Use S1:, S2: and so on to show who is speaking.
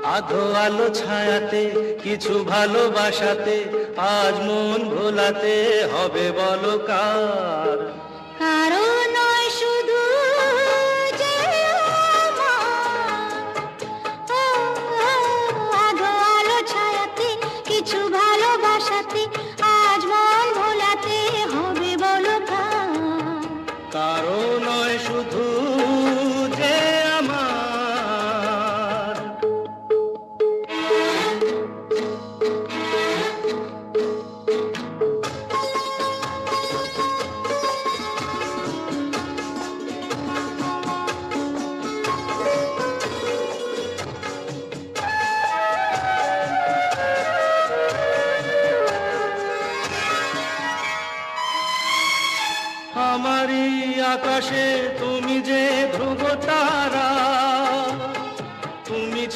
S1: আধো আলো ছায়াতে কিছু ভালোবাসাতে আজ মন ভোলাতে হবে বলো কার।
S2: কারো নয় শুধু যে আমার, ও, আধো আলো ছায়াতে কিছু ভালোবাসাতে আজ মন ভোলাতে হবে বলো কার।
S1: কারো নয় শুধু যে আমার। আমারই আকাশে